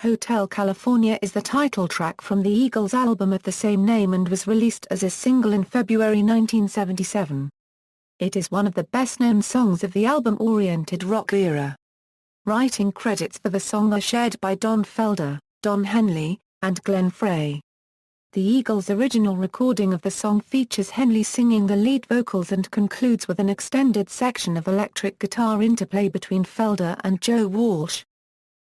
Hotel California is the title track from the Eagles' album of the same name and was released as a single in February 1977. It is one of the best-known songs of the album-oriented rock era. Writing credits for the song are shared by Don Felder, Don Henley, and Glenn Frey. The Eagles' original recording of the song features Henley singing the lead vocals and concludes with an extended section of electric guitar interplay between Felder and Joe Walsh.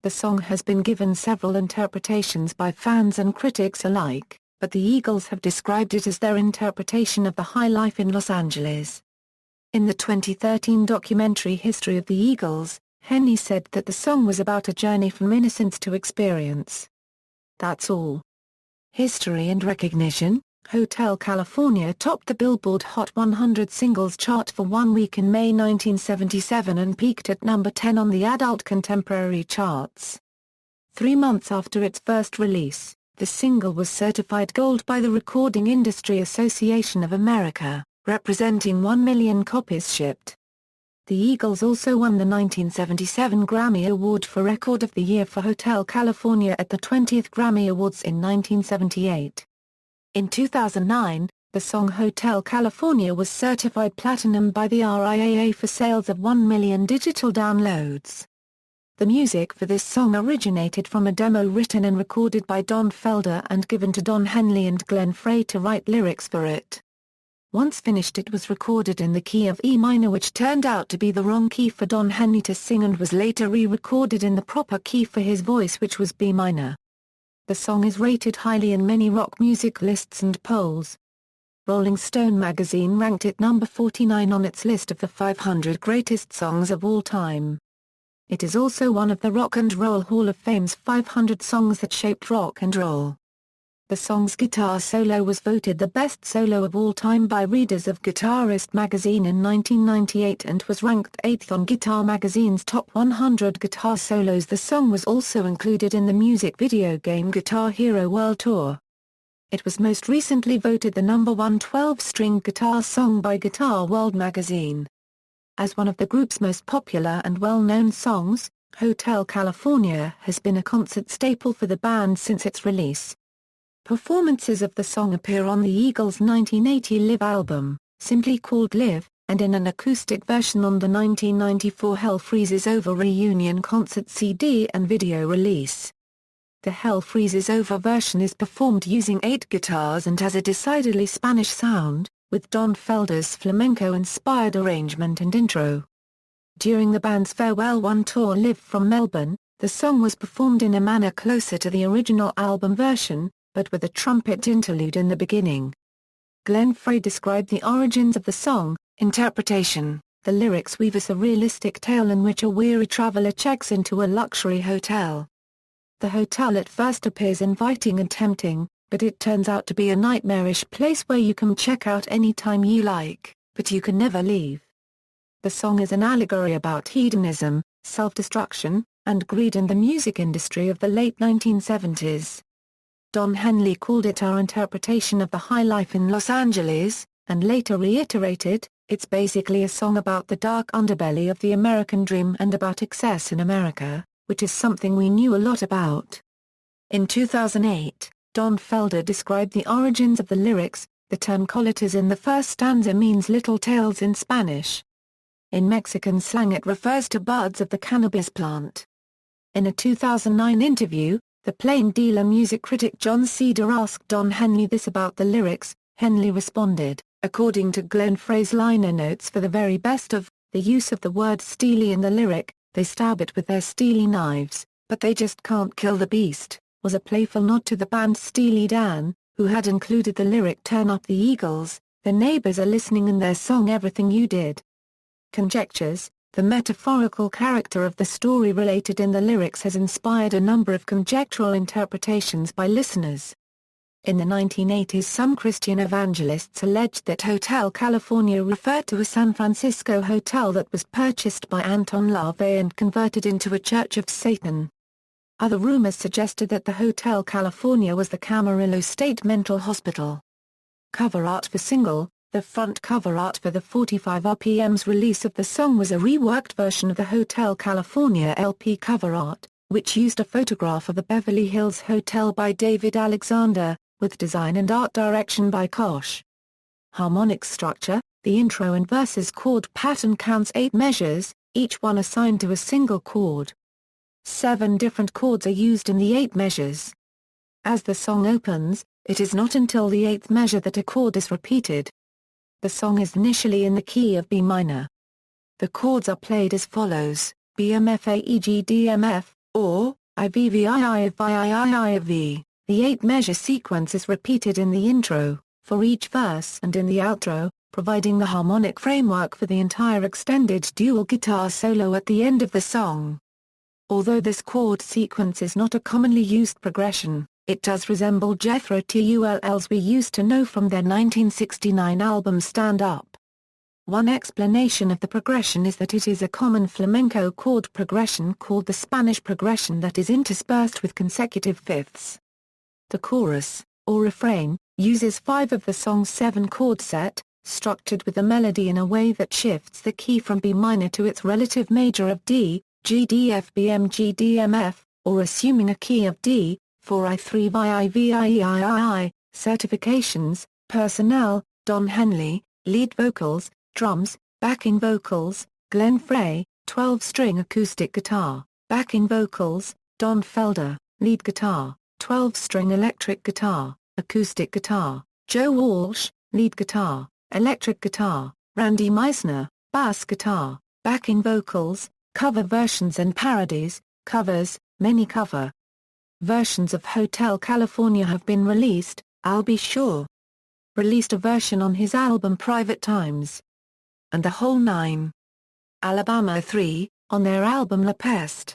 The song has been given several interpretations by fans and critics alike, but the Eagles have described it as their interpretation of the high life in Los Angeles. In the 2013 documentary History of the Eagles, Henley said that the song was about a journey from innocence to experience. That's all. History and recognition. Hotel California topped the Billboard Hot 100 Singles chart for 1 week in May 1977 and peaked at number 10 on the Adult Contemporary charts. 3 months after its first release, the single was certified gold by the Recording Industry Association of America, representing 1 million copies shipped. The Eagles also won the 1977 Grammy Award for Record of the Year for Hotel California at the 20th Grammy Awards in 1978. In 2009, the song Hotel California was certified platinum by the RIAA for sales of 1 million digital downloads. The music for this song originated from a demo written and recorded by Don Felder and given to Don Henley and Glenn Frey to write lyrics for it. Once finished, it was recorded in the key of E minor, which turned out to be the wrong key for Don Henley to sing, and was later re-recorded in the proper key for his voice, which was B minor. The song is rated highly in many rock music lists and polls. Rolling Stone magazine ranked it number 49 on its list of the 500 greatest songs of all time. It is also one of the Rock and Roll Hall of Fame's 500 songs that shaped rock and roll. The song's guitar solo was voted the best solo of all time by readers of Guitarist magazine in 1998 and was ranked 8th on Guitar magazine's top 100 guitar solos. The song was also included in the music video game Guitar Hero World Tour. It was most recently voted the number 1 12-string guitar song by Guitar World magazine. As one of the group's most popular and well-known songs, Hotel California has been a concert staple for the band since its release. Performances of the song appear on the Eagles' 1980 Live album, simply called Live, and in an acoustic version on the 1994 Hell Freezes Over reunion concert CD and video release. The Hell Freezes Over version is performed using 8 guitars and has a decidedly Spanish sound, with Don Felder's flamenco-inspired arrangement and intro. During the band's Farewell One tour Live from Melbourne, the song was performed in a manner closer to the original album version, but with a trumpet interlude in the beginning. Glenn Frey described the origins of the song. Interpretation. The lyrics weave us a realistic tale in which a weary traveler checks into a luxury hotel. The hotel at first appears inviting and tempting, but it turns out to be a nightmarish place where you can check out any time you like, but you can never leave. The song is an allegory about hedonism, self-destruction, and greed in the music industry of the late 1970s. Don Henley called it our interpretation of the high life in Los Angeles, and later reiterated, it's basically a song about the dark underbelly of the American dream and about excess in America, which is something we knew a lot about. In 2008, Don Felder described the origins of the lyrics. The term colitas in the first stanza means little tales in Spanish. In Mexican slang it refers to buds of the cannabis plant. In a 2009 interview, the Plain Dealer music critic John Cedar asked Don Henley this about the lyrics. Henley responded, according to Glenn Frey's liner notes for the very best of, the use of the word steely in the lyric, they stab it with their steely knives, but they just can't kill the beast, was a playful nod to the band Steely Dan, who had included the lyric Turn Up the Eagles, the neighbors are listening in their song Everything You Did. Conjectures. The metaphorical character of the story related in the lyrics has inspired a number of conjectural interpretations by listeners. In the 1980s, some Christian evangelists alleged that Hotel California referred to a San Francisco hotel that was purchased by Anton LaVey and converted into a Church of Satan. Other rumors suggested that the Hotel California was the Camarillo State Mental Hospital. Cover art for single. The front cover art for the 45 RPM's release of the song was a reworked version of the Hotel California LP cover art, which used a photograph of the Beverly Hills Hotel by David Alexander, with design and art direction by Koch. Harmonic structure: the intro and verses chord pattern counts 8 measures, each one assigned to a single chord. 7 different chords are used in the 8 measures. As the song opens, it is not until the 8th measure that a chord is repeated. The song is initially in the key of B minor. The chords are played as follows: BMFAEGDMF, or IVVIIV. The 8-measure sequence is repeated in the intro, for each verse and in the outro, providing the harmonic framework for the entire extended dual guitar solo at the end of the song. Although this chord sequence is not a commonly used progression, it does resemble Jethro Tull's We Used to Know from their 1969 album Stand Up. One explanation of the progression is that it is a common flamenco chord progression called the Spanish progression that is interspersed with consecutive fifths. The chorus, or refrain, uses 5 of the song's 7 chord set, structured with the melody in a way that shifts the key from B minor to its relative major of D, G D F B M G D M F, or assuming a key of D, for I3 VIVIEII. Certifications: personnel, Don Henley, lead vocals, drums, backing vocals, Glenn Frey, 12-string acoustic guitar, backing vocals, Don Felder, lead guitar, 12-string electric guitar, acoustic guitar, Joe Walsh, lead guitar, electric guitar, Randy Meisner, bass guitar, backing vocals, cover versions and parodies, covers, many cover versions of Hotel California have been released. I'll Be Sure released a version on his album Private Times, and The Whole Nine. Alabama 3, on their album La Peste.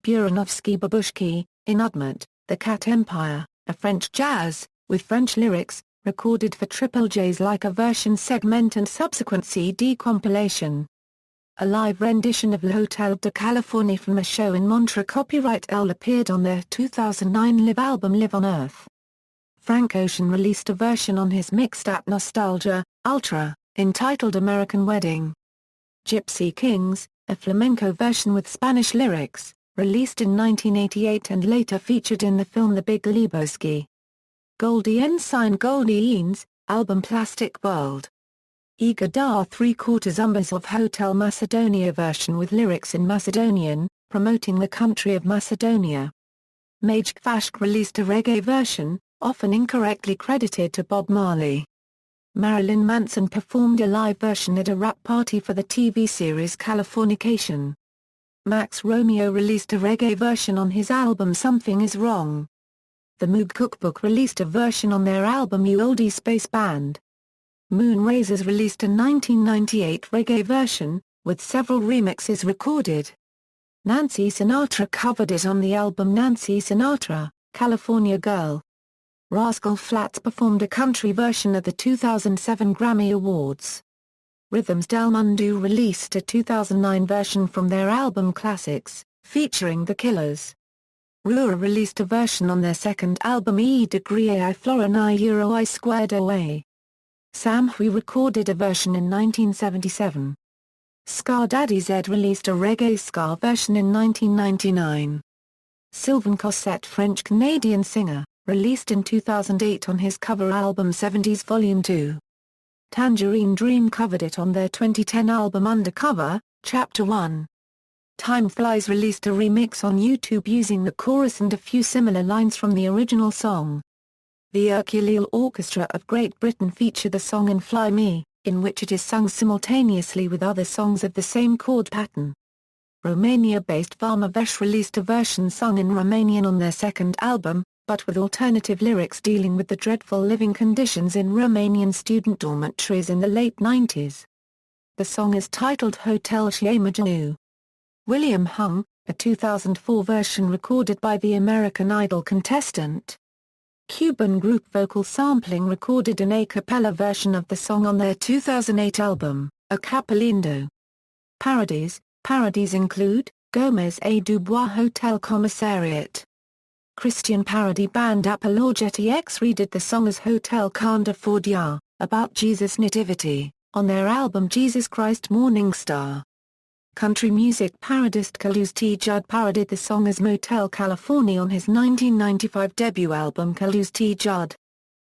Buranovsky Babushki, Inudment, The Cat Empire, a French jazz, with French lyrics, recorded for Triple J's Like a Version segment and subsequent CD compilation. A live rendition of L'Hotel de Californie from a show in Montreux copyright L appeared on their 2009 live album Live on Earth. Frank Ocean released a version on his Mixtape Nostalgia, Ultra, entitled American Wedding. Gypsy Kings, a flamenco version with Spanish lyrics, released in 1988 and later featured in the film The Big Lebowski. Goldie Ensign Goldie Eanes, album Plastic World. Igor Da 3/4 Umbers of Hotel Macedonia version with lyrics in Macedonian, promoting the country of Macedonia. Mage Fashk released a reggae version, often incorrectly credited to Bob Marley. Marilyn Manson performed a live version at a rap party for the TV series Californication. Max Romeo released a reggae version on his album Something Is Wrong. The Moog Cookbook released a version on their album You Oldie Space Band. Moonrazers released a 1998 reggae version, with several remixes recorded. Nancy Sinatra covered it on the album Nancy Sinatra, California Girl. Rascal Flatts performed a country version at the 2007 Grammy Awards. Rhythms Del Mundo released a 2009 version from their album Classics, featuring The Killers. Rua released a version on their second album E Degree I Florin I Euro I Squared Away. Sam Hui recorded a version in 1977. Ska Daddy Z released a reggae ska version in 1999. Sylvain Cossette, French-Canadian singer, released in 2008 on his cover album 70s Volume 2. Tangerine Dream covered it on their 2010 album Undercover, Chapter 1. Time Flies released a remix on YouTube using the chorus and a few similar lines from the original song. The Ukulele Orchestra of Great Britain feature the song In Fly Me, in which it is sung simultaneously with other songs of the same chord pattern. Romania-based Varma Vesh released a version sung in Romanian on their second album, but with alternative lyrics dealing with the dreadful living conditions in Romanian student dormitories in the late 90s. The song is titled Hotel Sheamajanu. William Hung, a 2004 version recorded by the American Idol contestant. Cuban group Vocal Sampling recorded an a cappella version of the song on their 2008 album, A Capelindo. Parodies include, Gomez A. Dubois Hotel Commissariat. Christian parody band Apologeti X redid the song as Hotel Kanda Fordia, about Jesus' nativity, on their album Jesus Christ Morning Star. Country music parodist Carlos T. Judd parodied the song as Motel California on his 1995 debut album Carlos T. Judd.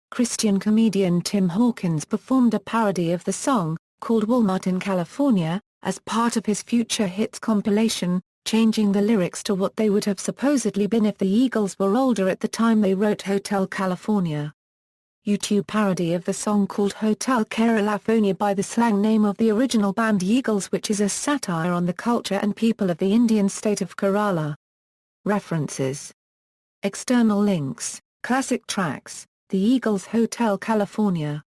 Christian comedian Tim Hawkins performed a parody of the song, called Walmart in California, as part of his Future Hits compilation, changing the lyrics to what they would have supposedly been if the Eagles were older at the time they wrote Hotel California. YouTube parody of the song called Hotel California by the slang name of the original band Eagles, which is a satire on the culture and people of the Indian state of Kerala. References. External links, classic tracks, The Eagles' Hotel California.